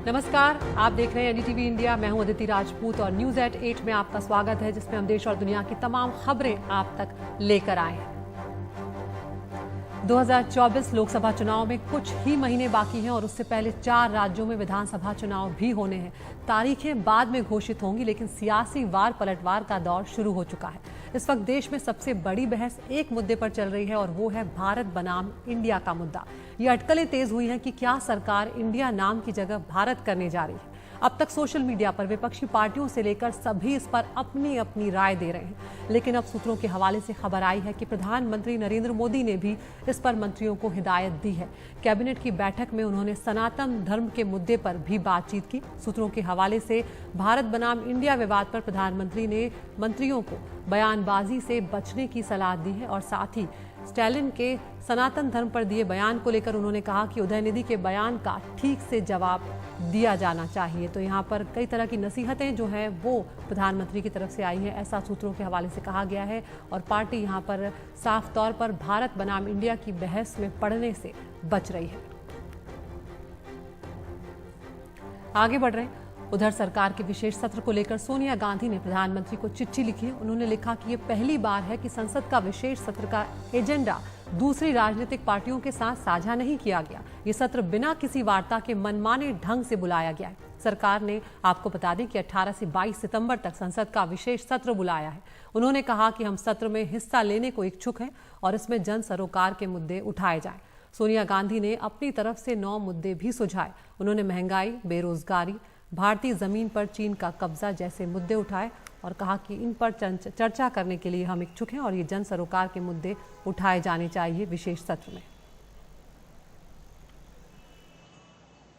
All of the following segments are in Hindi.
नमस्कार, आप देख रहे हैं एनडीटीवी इंडिया। मैं हूं अदिति राजपूत और न्यूज एट 8 में आपका स्वागत है, जिसमें हम देश और दुनिया की तमाम खबरें आप तक लेकर आए हैं। 2024 लोकसभा चुनाव में कुछ ही महीने बाकी हैं और उससे पहले 4 राज्यों में विधानसभा चुनाव भी होने हैं। तारीखें बाद में घोषित होंगी, लेकिन सियासी वार पलटवार का दौर शुरू हो चुका है। इस वक्त देश में सबसे बड़ी बहस एक मुद्दे पर चल रही है और वो है भारत बनाम इंडिया का मुद्दा। ये अटकलें तेज हुई हैं कि क्या सरकार इंडिया नाम की जगह भारत करने जा रही है। अब तक सोशल मीडिया पर विपक्षी पार्टियों से लेकर सभी इस पर अपनी अपनी राय दे रहे हैं, लेकिन अब सूत्रों के हवाले से खबर आई है कि प्रधानमंत्री नरेंद्र मोदी ने भी इस पर मंत्रियों को हिदायत दी है। कैबिनेट की बैठक में उन्होंने सनातन धर्म के मुद्दे पर भी बातचीत की। सूत्रों के हवाले से भारत बनाम इंडिया विवाद पर प्रधानमंत्री ने मंत्रियों को बयानबाजी से बचने की सलाह दी है और साथ ही स्टैलिन के सनातन धर्म पर दिए बयान को लेकर उन्होंने कहा कि उदयनिधि के बयान का ठीक से जवाब दिया जाना चाहिए। तो यहाँ पर कई तरह की नसीहतें जो हैं वो प्रधानमंत्री की तरफ से आई हैं, ऐसा सूत्रों के हवाले से कहा गया है। और पार्टी यहाँ पर साफ तौर पर भारत बनाम इंडिया की बहस में पड़ने से बच रही है। आगे बढ़ रहे हैं। उधर सरकार के विशेष सत्र को लेकर सोनिया गांधी ने प्रधानमंत्री को चिट्ठी लिखी है। उन्होंने लिखा कि ये पहली बार है कि संसद का विशेष सत्र का एजेंडा दूसरी राजनीतिक पार्टियों के साथ साझा नहीं किया गया। ये सत्र बिना किसी वार्ता के मनमाने ढंग से बुलाया गया है। सरकार ने, आपको बता दें कि 18 से 22 सितंबर तक संसद का विशेष सत्र बुलाया है। उन्होंने कहा कि हम सत्र में हिस्सा लेने को इच्छुक हैं और इसमें जन सरोकार के मुद्दे उठाए जाएं। सोनिया गांधी ने अपनी तरफ से 9 मुद्दे भी सुझाए। उन्होंने महंगाई, बेरोजगारी, भारतीय जमीन पर चीन का कब्जा जैसे मुद्दे उठाए और कहा कि इन पर चर्चा करने के लिए हम इच्छुक हैं और ये जन सरोकार के मुद्दे उठाए जाने चाहिए विशेष सत्र में।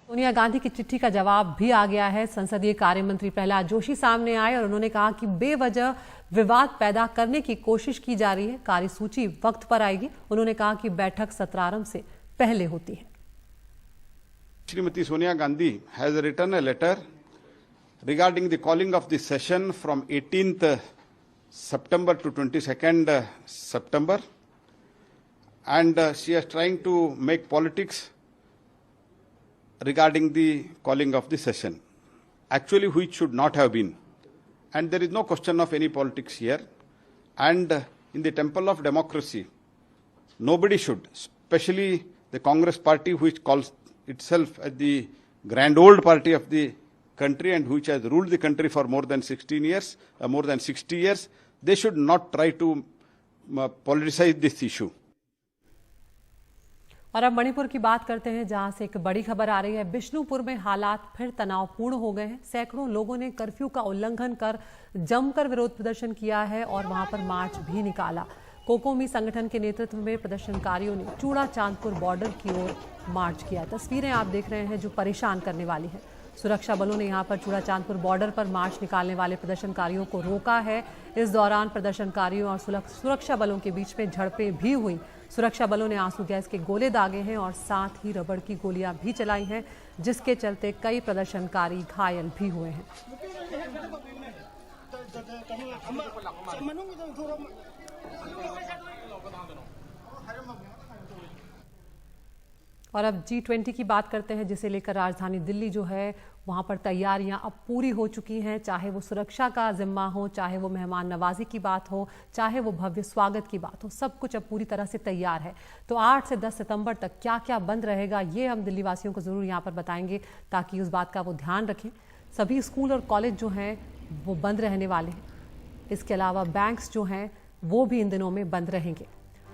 सोनिया गांधी की चिट्ठी का जवाब भी आ गया है। संसदीय कार्य मंत्री प्रहलाद जोशी सामने आए और उन्होंने कहा कि बेवजह विवाद पैदा करने की कोशिश की जा रही है। कार्यसूची वक्त पर आएगी। उन्होंने कहा कि बैठक सत्रारंभ से पहले होती है। Srimati Sonia Gandhi has written a letter regarding the calling of the session from 18th September to 22nd September, and she is trying to make politics regarding the calling of the session, actually which should not have been, and there is no question of any politics here. And in the temple of democracy, nobody should, especially the Congress party, which calls itself as the grand old party of the country and which has ruled the country for more than 60 years, they should not try to politicize this issue. और अब मणिपुर की बात करते हैं, जहां से एक बड़ी खबर आ रही है। बिष्णुपुर में हालात फिर तनावपूर्ण हो गए हैं। सैकड़ों लोगों ने कर्फ्यू का उल्लंघन कर जमकर विरोध प्रदर्शन किया है और वहां पर मार्च भी निकाला। कोकोमी संगठन के नेतृत्व में प्रदर्शनकारियों ने चूड़ा चांदपुर बॉर्डर की ओर मार्च किया। तस्वीरें आप देख रहे हैं जो परेशान करने वाली है। सुरक्षा बलों ने यहां पर चूड़ा चांदपुर बॉर्डर पर मार्च निकालने वाले प्रदर्शनकारियों को रोका है। इस दौरान प्रदर्शनकारियों और सुरक्षा बलों के बीच में झड़पें भी हुई। सुरक्षा बलों ने आंसू गैस के गोले दागे हैं और साथ ही रबड़ की गोलियां भी चलाई हैं, जिसके चलते कई प्रदर्शनकारी घायल भी हुए हैं। और अब G20 की बात करते हैं, जिसे लेकर राजधानी दिल्ली जो है वहां पर तैयारियां अब पूरी हो चुकी हैं। चाहे वो सुरक्षा का जिम्मा हो, चाहे वो मेहमान नवाजी की बात हो, चाहे वो भव्य स्वागत की बात हो, सब कुछ अब पूरी तरह से तैयार है। तो 8 से 10 सितंबर तक क्या क्या बंद रहेगा, ये हम दिल्ली वासियों को जरूर यहाँ पर बताएंगे, ताकि उस बात का वो ध्यान रखें। सभी स्कूल और कॉलेज जो हैं वो बंद रहने वाले हैं। इसके अलावा बैंक्स जो हैं वो भी इन दिनों में बंद रहेंगे।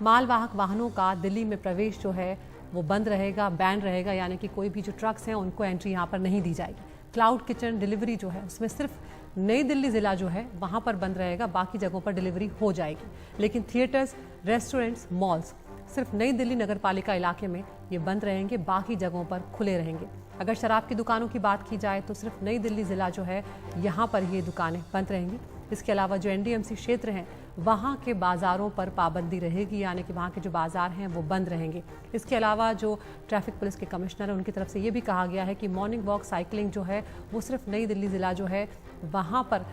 मालवाहक वाहनों का दिल्ली में प्रवेश जो है वो बंद रहेगा, बैन रहेगा, यानी कि कोई भी जो ट्रक्स हैं उनको एंट्री यहाँ पर नहीं दी जाएगी। क्लाउड किचन डिलीवरी जो है उसमें सिर्फ नई दिल्ली ज़िला जो है वहाँ पर बंद रहेगा, बाकी जगहों पर डिलीवरी हो जाएगी। लेकिन थिएटर्स, रेस्टोरेंट्स, मॉल्स सिर्फ नई दिल्ली नगर पालिका इलाके में ये बंद रहेंगे, बाकी जगहों पर खुले रहेंगे। अगर शराब की दुकानों की बात की जाए तो सिर्फ नई दिल्ली ज़िला जो है यहाँ पर ये दुकानें बंद रहेंगी। इसके अलावा जो एनडीएमसी क्षेत्र हैं वहाँ के बाज़ारों पर पाबंदी रहेगी, यानी कि वहाँ के जो बाज़ार हैं वो बंद रहेंगे। इसके अलावा जो ट्रैफिक पुलिस के कमिश्नर हैं उनकी तरफ से ये भी कहा गया है कि मॉर्निंग वॉक साइकिलिंग जो है वो सिर्फ नई दिल्ली ज़िला जो है वहाँ पर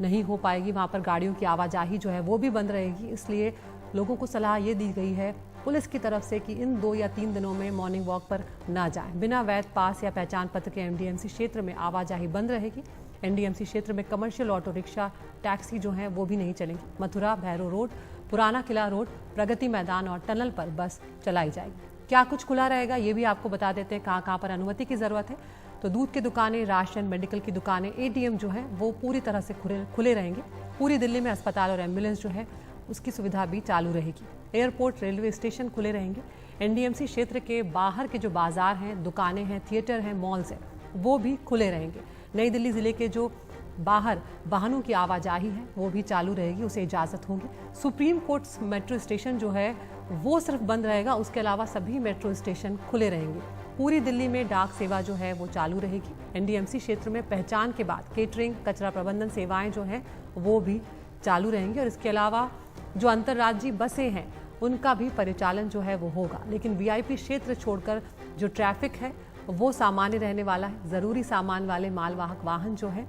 नहीं हो पाएगी। वहाँ पर गाड़ियों की आवाजाही जो है वो भी बंद रहेगी। इसलिए लोगों को सलाह ये दी गई है पुलिस की तरफ से कि इन 2 या 3 दिनों में मॉर्निंग वॉक पर ना जाएं। बिना वैध पास या पहचान पत्र के एनडीएमसी क्षेत्र में आवाजाही बंद रहेगी। एनडीएमसी क्षेत्र में कमर्शियल ऑटो रिक्शा, टैक्सी जो हैं वो भी नहीं चलेंगी। मथुरा, भैरव रोड, पुराना किला रोड, प्रगति मैदान और टनल पर बस चलाई जाएगी। क्या कुछ खुला रहेगा ये भी आपको बता देते हैं, कहाँ कहाँ पर अनुमति की जरूरत है। तो दूध की दुकानें, राशन, मेडिकल की दुकानें, एटीएम जो है वो पूरी तरह से खुले रहेंगे। पूरी दिल्ली में अस्पताल और एम्बुलेंस जो है उसकी सुविधा भी चालू रहेगी। एयरपोर्ट, रेलवे स्टेशन खुले रहेंगे। एनडीएमसी क्षेत्र के बाहर के जो बाजार हैं, दुकानें हैं, थिएटर हैं, मॉल्स हैं, वो भी खुले रहेंगे। नई दिल्ली जिले के जो बाहर वाहनों की आवाजाही है वो भी चालू रहेगी, उसे इजाजत होगी। सुप्रीम कोर्ट मेट्रो स्टेशन जो है वो सिर्फ बंद रहेगा, उसके अलावा सभी मेट्रो स्टेशन खुले रहेंगे। पूरी दिल्ली में डाक सेवा जो है वो चालू रहेगी। एनडीएमसी क्षेत्र में पहचान के बाद केटरिंग, कचरा प्रबंधन सेवाएं जो हैं वो भी चालू रहेंगी और इसके अलावा जो अंतर्राज्यीय बसें हैं उनका भी परिचालन जो है वो होगा। लेकिन वीआईपी क्षेत्र छोड़कर जो ट्रैफिक है वो सामान्य रहने वाला है। ज़रूरी सामान वाले मालवाहक वाहन जो है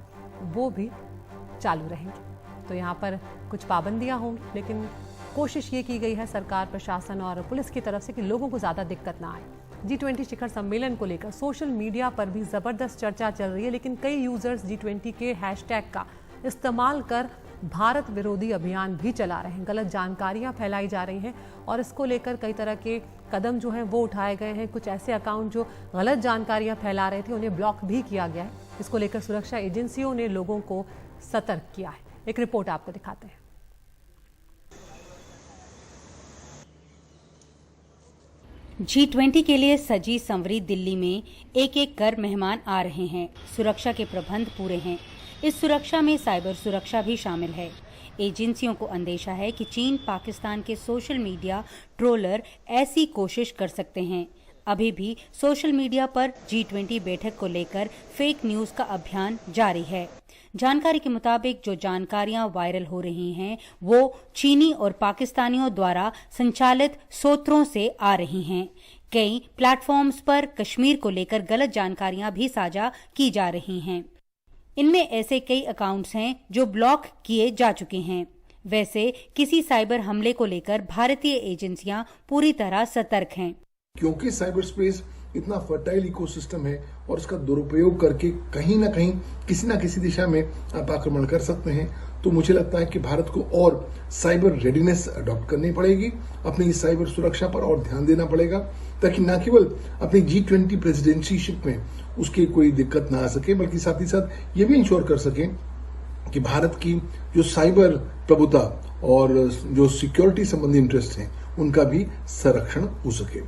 वो भी चालू रहेंगे। तो यहाँ पर कुछ पाबंदियाँ होंगी, लेकिन कोशिश ये की गई है सरकार, प्रशासन और पुलिस की तरफ से कि लोगों को ज़्यादा दिक्कत ना आए। G20 शिखर सम्मेलन को लेकर सोशल मीडिया पर भी ज़बरदस्त चर्चा चल रही है, लेकिन कई यूजर्स G20 के हैशटैग का इस्तेमाल कर भारत विरोधी अभियान भी चला रहे हैं। गलत जानकारियां फैलाई जा रही हैं और इसको लेकर कई तरह के कदम जो हैं वो उठाए गए हैं। कुछ ऐसे अकाउंट जो गलत जानकारियां फैला रहे थे उन्हें ब्लॉक भी किया गया है। इसको लेकर सुरक्षा एजेंसियों ने लोगों को सतर्क किया है। एक रिपोर्ट आपको दिखाते हैं। G20 के लिए सजी संवरी दिल्ली में एक एक कर मेहमान आ रहे हैं। सुरक्षा के प्रबंध पूरे हैं। इस सुरक्षा में साइबर सुरक्षा भी शामिल है। एजेंसियों को अंदेशा है कि चीन, पाकिस्तान के सोशल मीडिया ट्रोलर ऐसी कोशिश कर सकते हैं। अभी भी सोशल मीडिया पर G20 बैठक को लेकर फेक न्यूज का अभियान जारी है। जानकारी के मुताबिक जो जानकारियां वायरल हो रही हैं वो चीनी और पाकिस्तानियों द्वारा संचालित स्रोतों से आ रही हैं। कई प्लेटफॉर्म्स पर कश्मीर को लेकर गलत जानकारियां भी साझा की जा रही हैं। इनमें ऐसे कई अकाउंट्स हैं जो ब्लॉक किए जा चुके हैं। वैसे किसी साइबर हमले को लेकर भारतीय एजेंसियां पूरी तरह सतर्क हैं, क्योंकि साइबर स्पेस इतना फर्टाइल इकोसिस्टम है और इसका दुरुपयोग करके कहीं ना कहीं किसी ना किसी दिशा में आप आक्रमण कर सकते हैं। तो मुझे लगता है कि भारत को और साइबर रेडीनेस अडॉप्ट करनी पड़ेगी, अपनी साइबर सुरक्षा पर और ध्यान देना पड़ेगा, ताकि न केवल अपनी G20 प्रेसिडेंसीशिप में उसकी कोई दिक्कत ना आ सके, बल्कि साथ ही साथ ये भी इंश्योर कर सके कि भारत की जो साइबर प्रभुता और जो सिक्योरिटी संबंधी इंटरेस्ट हैं उनका भी संरक्षण हो सके।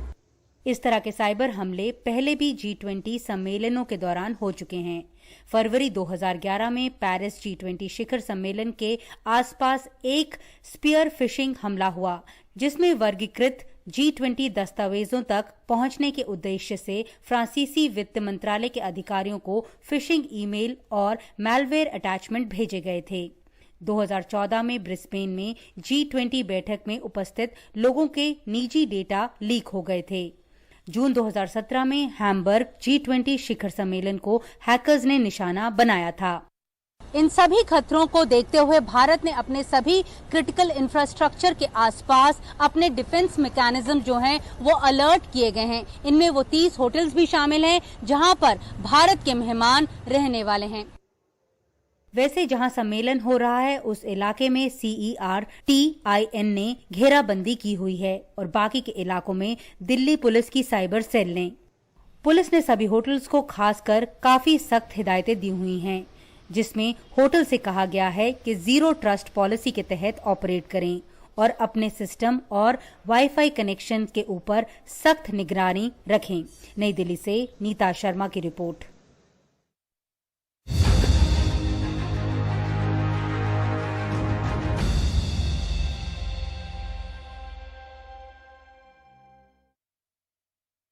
इस तरह के साइबर हमले पहले भी G20 सम्मेलनों के दौरान हो चुके हैं। फरवरी 2011 में पेरिस G20 शिखर सम्मेलन के आसपास एक स्पीयर फिशिंग हमला हुआ, जिसमें वर्गीकृत G20 दस्तावेजों तक पहुंचने के उद्देश्य से फ्रांसीसी वित्त मंत्रालय के अधिकारियों को फिशिंग ईमेल और मैलवेयर अटैचमेंट भेजे गए थे। 2014 में ब्रिस्बेन में G20 बैठक में उपस्थित लोगों के निजी डेटा लीक हो गए थे। जून 2017 में हैम्बर्ग G20 शिखर सम्मेलन को हैकर्स ने निशाना बनाया था। इन सभी खतरों को देखते हुए भारत ने अपने सभी क्रिटिकल इंफ्रास्ट्रक्चर के आसपास अपने डिफेंस मैकेनिज्म जो हैं वो अलर्ट किए गए हैं। इनमें वो 30 होटल्स भी शामिल हैं जहां पर भारत के मेहमान रहने वाले हैं। वैसे जहां सम्मेलन हो रहा है उस इलाके में CERTIN ने घेराबंदी की हुई है और बाकी के इलाकों में दिल्ली पुलिस की साइबर सेल ने। पुलिस ने सभी होटल्स को खासकर काफी सख्त हिदायतें दी हुई हैं, जिसमें होटल से कहा गया है कि जीरो ट्रस्ट पॉलिसी के तहत ऑपरेट करें और अपने सिस्टम और वाईफाई कनेक्शन के ऊपर सख्त निगरानी रखें। नई दिल्ली से नीता शर्मा की report.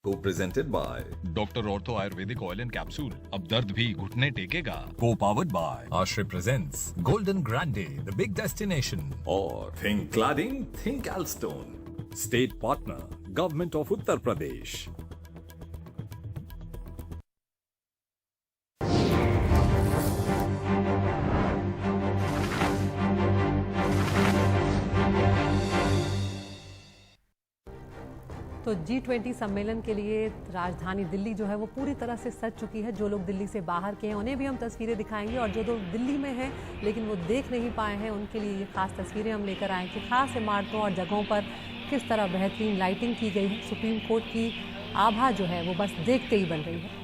Co-presented by doctor ortho Ayurvedic oil and capsule, अब दर्द भी घुटने टेकेगा। Co-powered by Ashray presents Golden Grande, the big destination, or Think Cladding, Think Alstone. State partner, Government of Uttar Pradesh. तो G20 सम्मेलन के लिए राजधानी दिल्ली जो है वो पूरी तरह से सज चुकी है। जो लोग दिल्ली से बाहर के हैं उन्हें भी हम तस्वीरें दिखाएंगे, और जो लोग दिल्ली में हैं लेकिन वो देख नहीं पाए हैं उनके लिए ये खास तस्वीरें हम लेकर आए कि खास इमारतों और जगहों पर किस तरह बेहतरीन लाइटिंग की गई है। सुप्रीम कोर्ट की आभा जो है वो बस देखते ही बन रही है।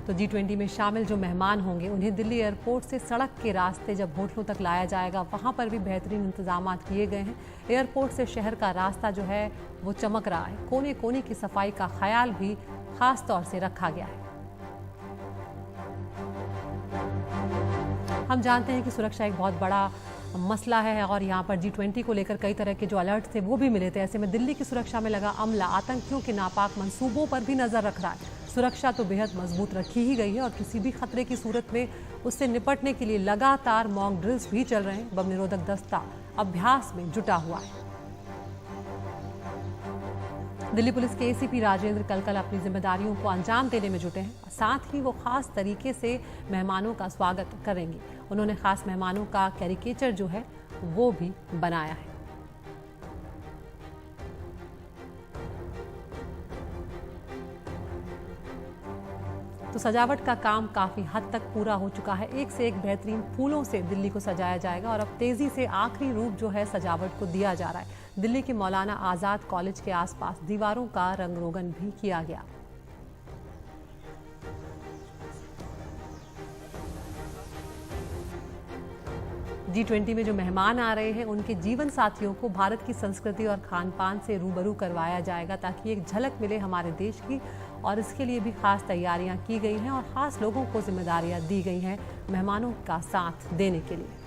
तो G20 में शामिल जो मेहमान होंगे उन्हें दिल्ली एयरपोर्ट से सड़क के रास्ते जब होटलों तक लाया जाएगा, वहां पर भी बेहतरीन इंतजाम किए गए हैं। एयरपोर्ट से शहर का रास्ता जो है वो चमक रहा है। कोने कोने की सफाई का ख्याल भी खास तौर से रखा गया है। हम जानते हैं कि सुरक्षा एक बहुत बड़ा मसला है और यहाँ पर G20 को लेकर कई तरह के जो अलर्ट थे वो भी मिले थे। ऐसे में दिल्ली की सुरक्षा में लगा अमला आतंकियों के नापाक मंसूबों पर भी नजर रख रहा है। सुरक्षा तो बेहद मजबूत रखी ही गई है और किसी भी खतरे की सूरत में उससे निपटने के लिए लगातार मॉक ड्रिल्स भी चल रहे हैं। बम निरोधक दस्ता अभ्यास में जुटा हुआ है। दिल्ली पुलिस के एसीपी राजेंद्र कलकल अपनी जिम्मेदारियों को अंजाम देने में जुटे हैं। साथ ही वो खास तरीके से मेहमानों का स्वागत करेंगे। उन्होंने खास मेहमानों का कैरिकेचर जो है वो भी बनाया है। तो सजावट का काम काफी हद तक पूरा हो चुका है। एक से एक बेहतरीन फूलों से दिल्ली को सजाया जाएगा और अब तेजी से आखिरी रूप जो है सजावट को दिया जा रहा है। दिल्ली के मौलाना आजाद कॉलेज के आसपास दीवारों का रंग रोगन भी किया गया। G20 में जो मेहमान आ रहे हैं उनके जीवन साथियों को भारत की संस्कृति और खान पान से रूबरू करवाया जाएगा ताकि एक झलक मिले हमारे देश की, और इसके लिए भी खास तैयारियां की गई हैं और खास लोगों को जिम्मेदारियां दी गई हैं मेहमानों का साथ देने के लिए।